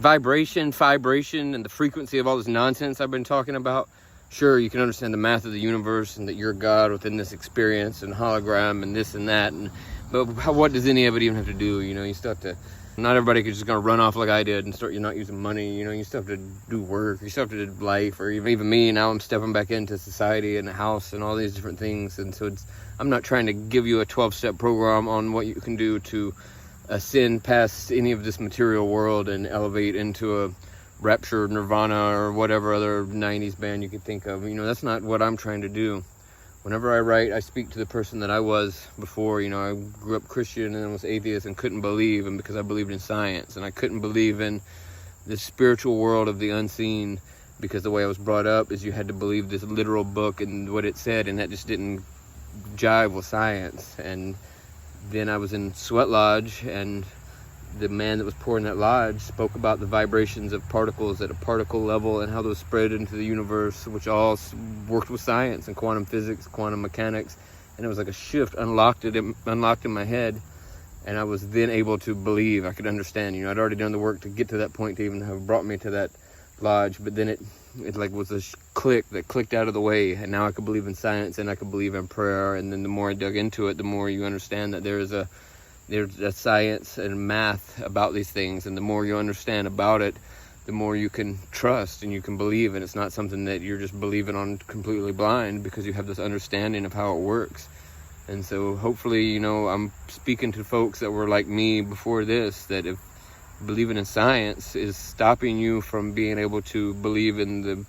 vibration, and the frequency of all this nonsense I've been talking about, sure, you can understand the math of the universe and that you're God within this experience and hologram and this and that. But what does any of it even have to do? You know, you still have to, not everybody could just gonna run off like I did and start, you're not using money. You know, you still have to do work. You still have to do life, or even me, now I'm stepping back into society and the house and all these different things. And so I'm not trying to give you a 12-step program on what you can do to ascend past any of this material world and elevate into a Rapture, Nirvana, or whatever other 90s band you could think of. You know, that's not what I'm trying to do. Whenever I write, I speak to the person that I was before. You know, I grew up Christian and was atheist and couldn't believe, and because I believed in science, and I couldn't believe in the spiritual world of the unseen, because the way I was brought up is you had to believe this literal book and what it said, and that just didn't jive with science. And then I was in Sweat Lodge, and the man that was pouring that lodge spoke about the vibrations of particles at a particle level and how those spread into the universe, which all worked with science and quantum physics, quantum mechanics. And it was like a shift unlocked in my head, and I was then able to believe. I could understand. You know, I'd already done the work to get to that point to even have brought me to that lodge, but then it like was a click that clicked out of the way, and now I could believe in science and I could believe in prayer. And then the more I dug into it, the more you understand that there's a science and math about these things, and the more you understand about it, the more you can trust and you can believe. And it's not something that you're just believing on completely blind, because you have this understanding of how it works. And so hopefully, you know, I'm speaking to folks that were like me before this, that if believing in science is stopping you from being able to believe in the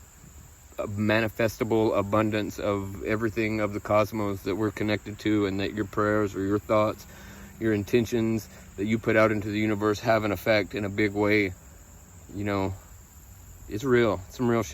manifestable abundance of everything of the cosmos that we're connected to, and that your prayers or your thoughts, your intentions that you put out into the universe have an effect in a big way, you know, it's real. It's some real shit.